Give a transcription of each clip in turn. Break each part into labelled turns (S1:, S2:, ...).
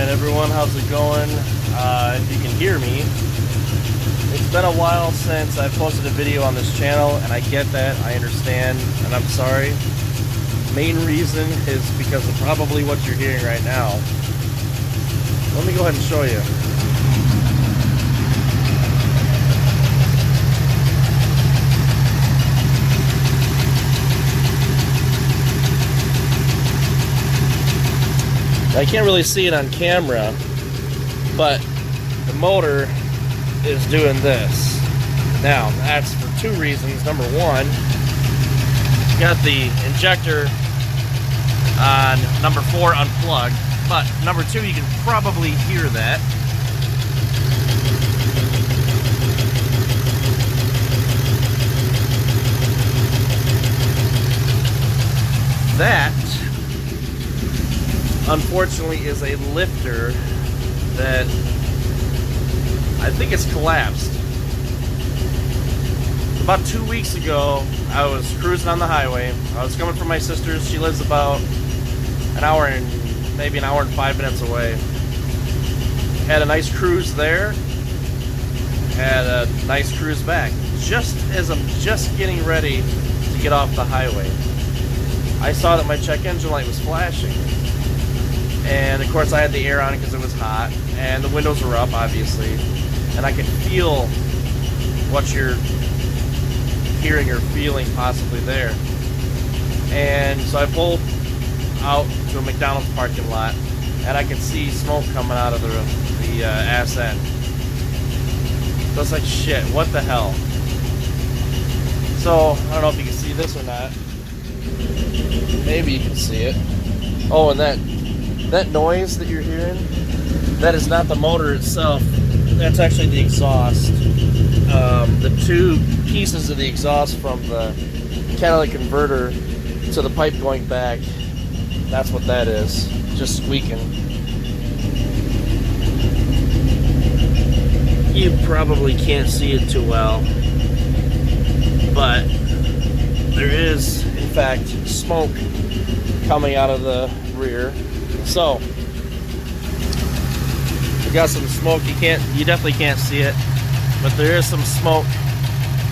S1: everyone, how's it going? If you can hear me, it's been a while since I posted a video on this channel, and I get that, I understand, and I'm sorry. Main reason is because of probably what you're hearing right now. Let me go ahead and show you. I can't really see it on camera, but the motor is doing this. Now, that's for two reasons. Number one, got the injector on number 4 unplugged, but number two, you can probably hear that. That, unfortunately, is a lifter that I think it's collapsed. About 2 weeks ago, I was cruising on the highway. I was coming from my sister's. She lives about maybe an hour and 5 minutes away. Had a nice cruise there. Had a nice cruise back. Just as I'm just getting ready to get off the highway, I saw that my check engine light was flashing. And of course I had the air on because it was hot, and the windows were up, obviously, and I could feel what you're hearing or feeling possibly there. And so I pulled out to a McDonald's parking lot, and I could see smoke coming out of the ass end. So I was like, shit, what the hell? So I don't know if you can see this or not. Maybe you can see it. Oh, and that noise that you're hearing, that is not the motor itself. That's actually the exhaust. The two pieces of the exhaust from the catalytic converter to the pipe going back, that's what that is. Just squeaking. You probably can't see it too well, but there is, in fact, smoke coming out of the rear. So we got some smoke. You definitely can't see it, but there is some smoke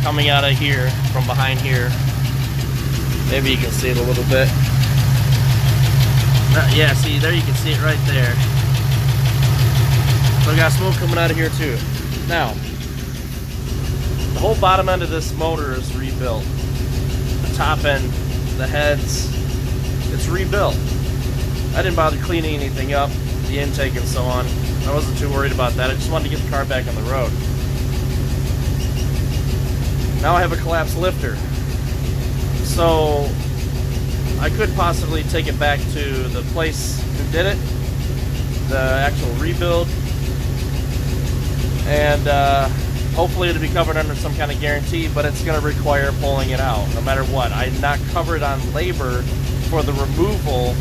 S1: coming out of here from behind here. Maybe you can see it a little bit. Yeah, see, there you can see it right there. So we got smoke coming out of here too. Now, the whole bottom end of this motor is rebuilt. The top end, the heads, it's rebuilt. I didn't bother cleaning anything up, the intake and so on. I wasn't too worried about that. I just wanted to get the car back on the road. Now I have a collapsed lifter. So I could possibly take it back to the place who did it, the actual rebuild, and hopefully it'll be covered under some kind of guarantee, but it's going to require pulling it out no matter what. I'm not covered on labor for the removal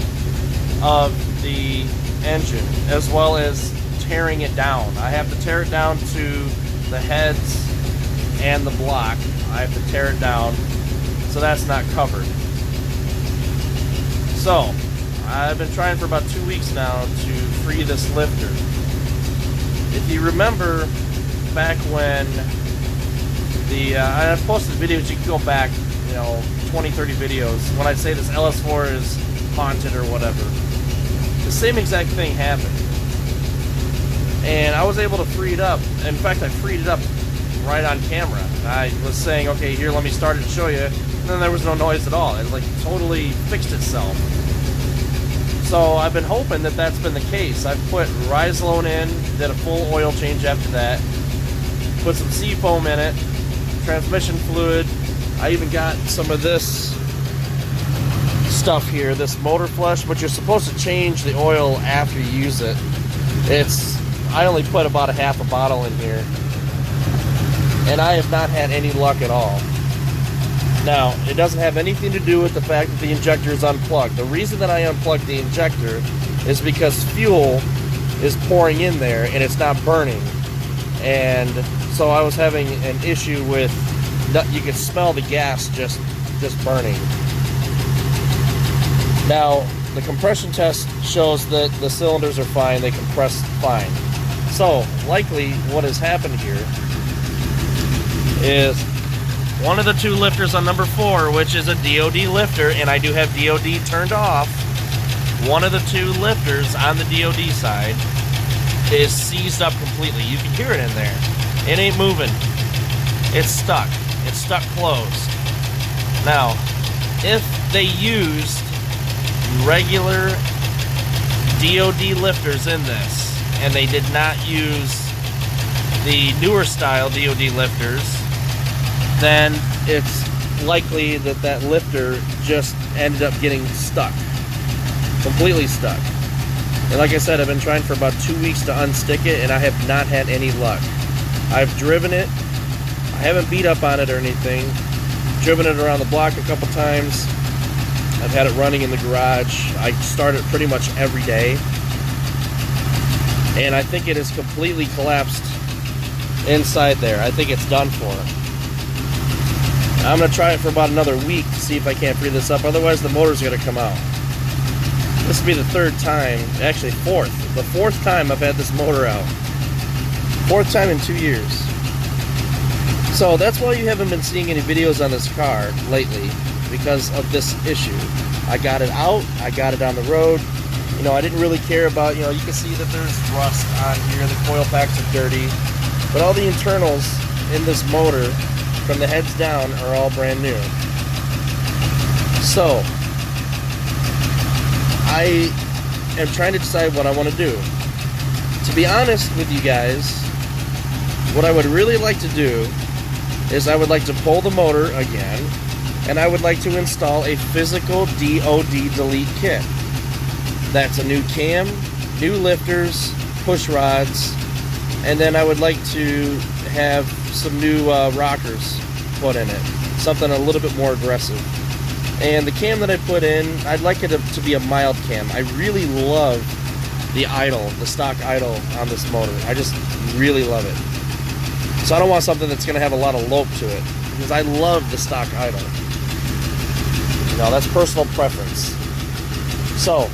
S1: of the engine, as well as tearing it down. I have to tear it down to the heads and the block. I have to tear it down, so that's not covered. So I've been trying for about 2 weeks now to free this lifter. If you remember back when I posted videos, you can go back, 20, 30 videos, when I say this Ls4 is haunted or whatever. The same exact thing happened. And I was able to free it up. In fact, I freed it up right on camera. I was saying, okay, here, let me start it and show you. And then there was no noise at all. It totally fixed itself. So I've been hoping that that's been the case. I've put Ls4 in, did a full oil change after that, put some seafoam in it, transmission fluid. I even got some of this stuff here, this motor flush, but you're supposed to change the oil after you use it. I only put about a half a bottle in here, and I have not had any luck at all. Now, it doesn't have anything to do with the fact that the injector is unplugged. The reason that I unplugged the injector is because fuel is pouring in there and it's not burning. And so I was having an issue with, you could smell the gas just burning. Now, the compression test shows that the cylinders are fine, they compress fine. So, likely what has happened here is one of the two lifters on number 4, which is a DOD lifter, and I do have DOD turned off, one of the two lifters on the DOD side is seized up completely. You can hear it in there. It ain't moving. It's stuck. It's stuck closed. Now, if they used regular DOD lifters in this, and they did not use the newer style DOD lifters, then it's likely that that lifter just ended up getting stuck. Completely stuck. And like I said, I've been trying for about 2 weeks to unstick it, and I have not had any luck. I've driven it. I haven't beat up on it or anything. Driven it around the block a couple times. I've had it running in the garage. I start it pretty much every day. And I think it has completely collapsed inside there. I think it's done for. I'm going to try it for about another week to see if I can't free this up. Otherwise, the motor's going to come out. This will be the third time, actually fourth. The fourth time I've had this motor out. Fourth time in 2 years. So that's why you haven't been seeing any videos on this car lately, because of this issue. I got it out, I got it on the road. You know, I didn't really care about, you know, you can see that there's rust on here, the coil packs are dirty, but all the internals in this motor, from the heads down, are all brand new. So, I am trying to decide what I want to do. To be honest with you guys, what I would really like to do is I would like to pull the motor again, and I would like to install a physical DOD delete kit. That's a new cam, new lifters, push rods, and then I would like to have some new rockers put in it. Something a little bit more aggressive. And the cam that I put in, I'd like it to be a mild cam. I really love the idle, the stock idle on this motor. I just really love it. So I don't want something that's going to have a lot of lope to it, because I love the stock idle. You know, that's personal preference. So,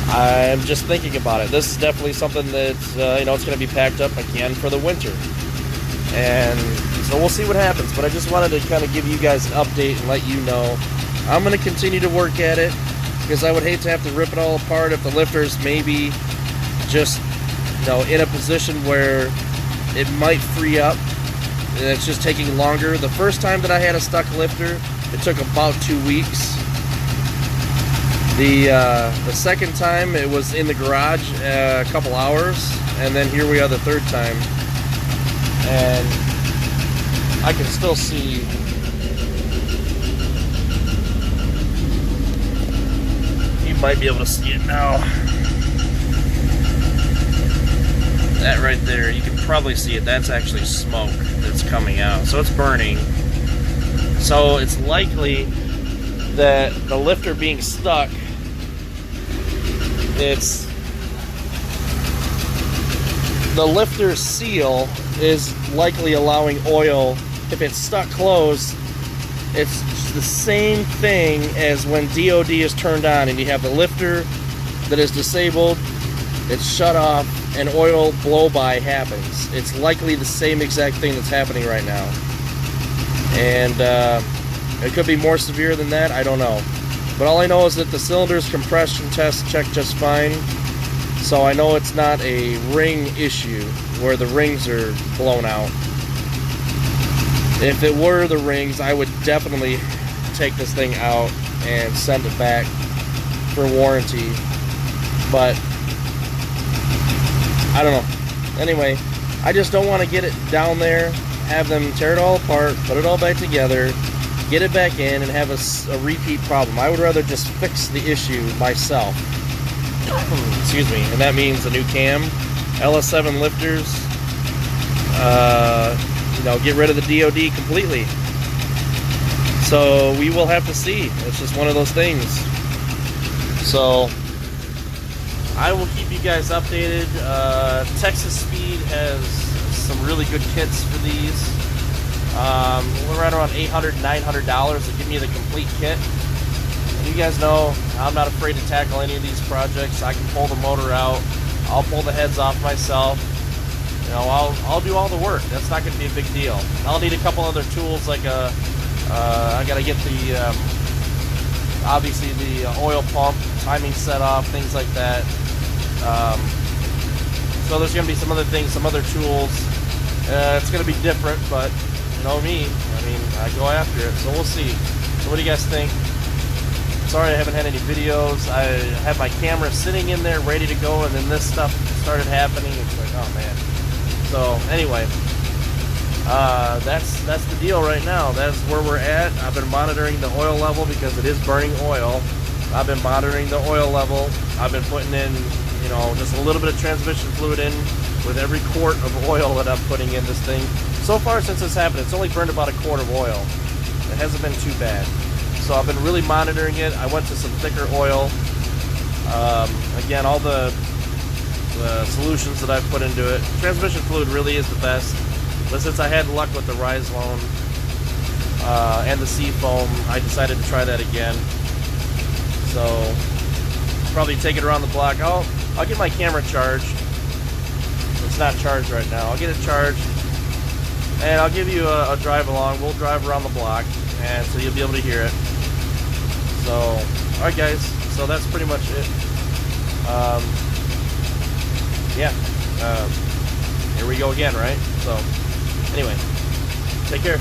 S1: I'm just thinking about it. This is definitely something that's, you know, it's going to be packed up again for the winter. And so we'll see what happens. But I just wanted to kind of give you guys an update and let you know. I'm going to continue to work at it, because I would hate to have to rip it all apart if the lifters maybe just, you know, in a position where it might free up, and it's just taking longer. The first time that I had a stuck lifter, it took about 2 weeks. The second time, it was in the garage a couple hours, and then here we are the third time, and I can still see you might be able to see it now. That right there, you can probably see it. That's actually smoke that's coming out. So it's burning. So it's likely that the lifter being stuck, it's the lifter seal is likely allowing oil. If it's stuck closed, it's the same thing as when DOD is turned on and you have the lifter that is disabled, it's shut off, and oil blow-by happens. It's likely the same exact thing that's happening right now. And it could be more severe than that, I don't know. But all I know is that the cylinder's compression test checked just fine. So I know it's not a ring issue where the rings are blown out. If it were the rings, I would definitely take this thing out and send it back for warranty. But I don't know. Anyway, I just don't want to get it down there, have them tear it all apart, put it all back together, get it back in, and have a repeat problem. I would rather just fix the issue myself. Excuse me. And that means a new cam, Ls4 lifters, you know, get rid of the DOD completely. So we will have to see. It's just one of those things. So I will keep you guys updated. Texas Speed has some really good kits for these. We're right around $800, $900 to give me the complete kit. And you guys know I'm not afraid to tackle any of these projects. I can pull the motor out. I'll pull the heads off myself. You know, I'll do all the work. That's not going to be a big deal. I'll need a couple other tools like I got to get the obviously the oil pump timing set off, things like that. So there's going to be some other things, some other tools. It's going to be different, but you know me. I mean, I go after it, so we'll see. So what do you guys think? Sorry I haven't had any videos. I had my camera sitting in there ready to go, and then this stuff started happening. It's like, oh man. So anyway, that's the deal right now. That's where we're at. I've been monitoring the oil level because it is burning oil. I've been monitoring the oil level. I've been putting in, you know, just a little bit of transmission fluid in with every quart of oil that I'm putting in this thing. So far since this happened, it's only burned about a quart of oil. It hasn't been too bad. So I've been really monitoring it. I went to some thicker oil. Again, all the solutions that I've put into it. Transmission fluid really is the best. But since I had luck with the Ls4 and the Seafoam, I decided to try that again. So probably take it around the block. I'll get my camera charged. It's not charged right now. I'll get it charged, and I'll give you a drive along. We'll drive around the block, and so you'll be able to hear it. So, all right, guys. So that's pretty much it. Yeah. Here we go again, right? So, anyway, take care.